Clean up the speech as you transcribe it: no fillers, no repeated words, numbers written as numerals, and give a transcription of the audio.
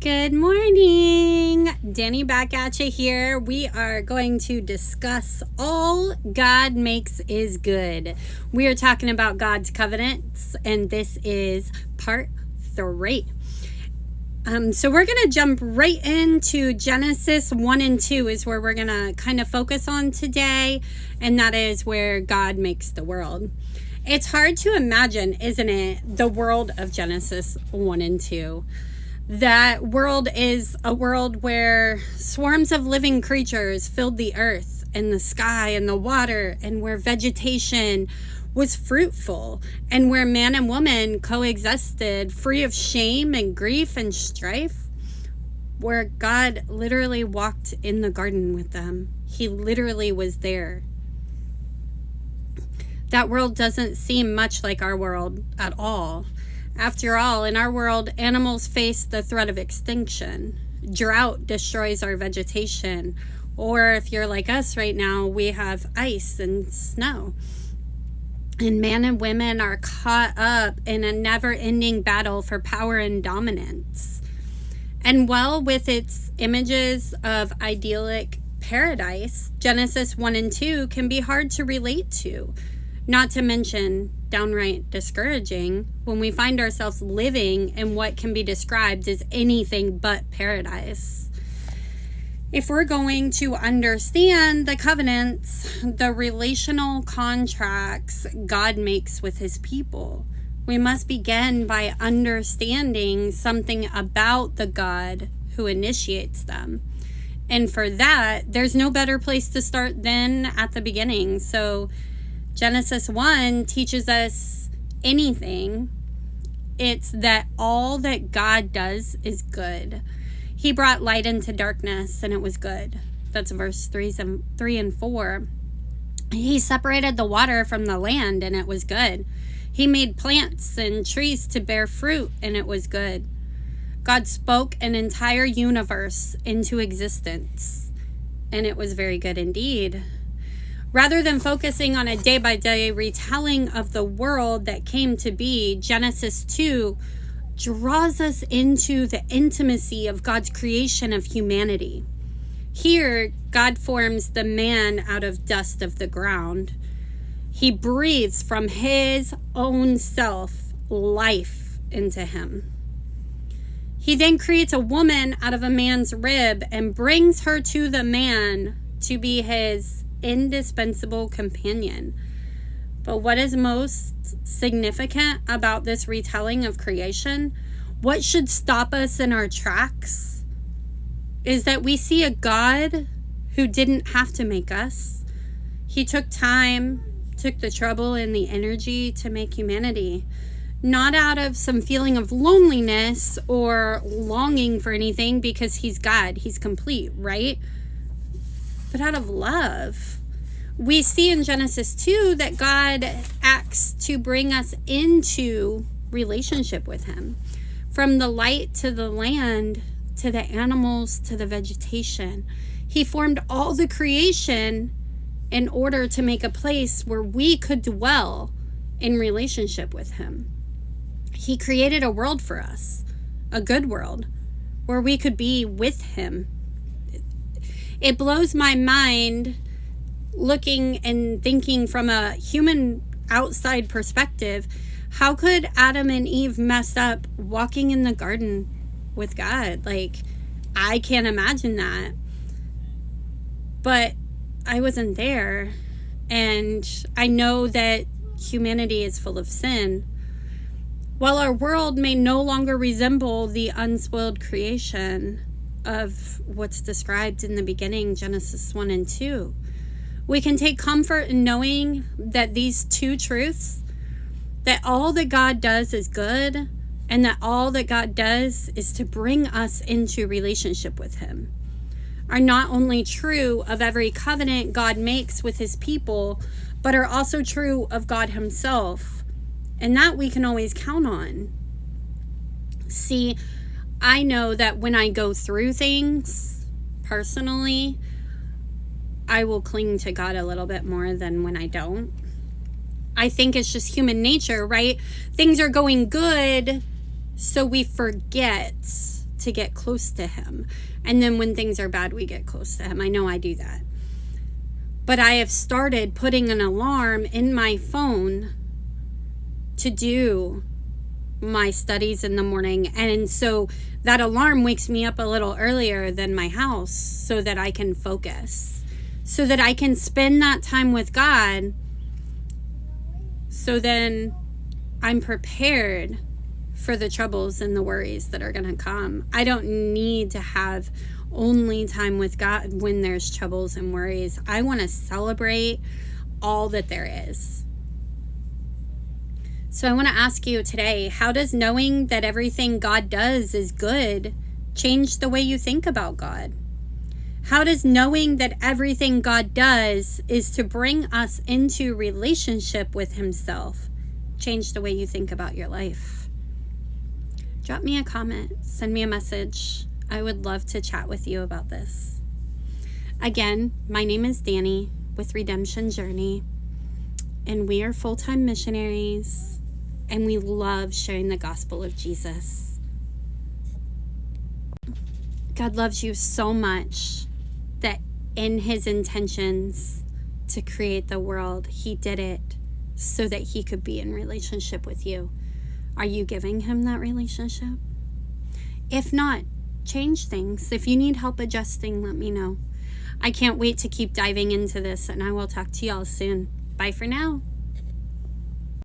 Good morning. Danny back at you here. We are going to discuss all God makes is good. We are talking about God's covenants, and this is part 3. So we're going to jump right into Genesis 1 and 2 is where we're going to kind of focus on today, and that is where God makes the world. It's hard to imagine, isn't it, the world of Genesis 1 and 2. That world is a world where swarms of living creatures filled the earth and the sky and the water, and where vegetation was fruitful, and where man and woman coexisted free of shame and grief and strife, where God literally walked in the garden with them. He literally was there. That world doesn't seem much like our world at all. After all, in our world, animals face the threat of extinction. Drought destroys our vegetation. Or if you're like us right now, we have ice and snow. And man and women are caught up in a never-ending battle for power and dominance. And well, with its images of idyllic paradise, Genesis 1 and 2 can be hard to relate to. Not to mention downright discouraging when we find ourselves living in what can be described as anything but paradise. If we're going to understand the covenants, the relational contracts God makes with his people, we must begin by understanding something about the God who initiates them. And for that, there's no better place to start than at the beginning. So Genesis 1 teaches us anything. It's that all that God does is good. He brought light into darkness, and it was good. That's verse 3 and 4. He separated the water from the land, and it was good. He made plants and trees to bear fruit, and it was good. God spoke an entire universe into existence, and it was very good indeed. Rather than focusing on a day-by-day retelling of the world that came to be, Genesis 2 draws us into the intimacy of God's creation of humanity. Here, God forms the man out of dust of the ground. He breathes from his own self life into him. He then creates a woman out of a man's rib and brings her to the man to be his indispensable companion. But what is most significant about this retelling of creation, what should stop us in our tracks, is that we see a God who didn't have to make us. He took time, took the trouble and the energy to make humanity, not out of some feeling of loneliness or longing for anything, because he's God, he's complete, right? But out of love. We see in Genesis 2 that God acts to bring us into relationship with him. From the light to the land, to the animals, to the vegetation. He formed all the creation in order to make a place where we could dwell in relationship with him. He created a world for us, a good world, where we could be with him. It blows my mind looking and thinking from a human outside perspective. How could Adam and Eve mess up walking in the garden with God? Like, I can't imagine that. But I wasn't there. And I know that humanity is full of sin. While our world may no longer resemble the unspoiled creation of what's described in the beginning, Genesis 1 and 2. We can take comfort in knowing that these two truths, that all that God does is good, and that all that God does is to bring us into relationship with him, are not only true of every covenant God makes with his people, but are also true of God himself, and that we can always count on. See, I know that when I go through things personally, I will cling to God a little bit more than when I don't. I think it's just human nature, right? Things are going good, so we forget to get close to him. And then when things are bad, we get close to him. I know I do that. But I have started putting an alarm in my phone to do my studies in the morning. And so that alarm wakes me up a little earlier than my house so that I can focus, so that I can spend that time with God. So then I'm prepared for the troubles and the worries that are going to come. I don't need to have only time with God when there's troubles and worries. I want to celebrate all that there is. So I want to ask you today, how does knowing that everything God does is good change the way you think about God? How does knowing that everything God does is to bring us into relationship with himself change the way you think about your life? Drop me a comment, send me a message. I would love to chat with you about this. Again, my name is Danny with Redemption Journey, and we are full-time missionaries, and we love sharing the gospel of Jesus. God loves you so much that in his intentions to create the world, he did it so that he could be in relationship with you. Are you giving him that relationship? If not, change things. If you need help adjusting, let me know. I can't wait to keep diving into this, and I will talk to y'all soon. Bye for now.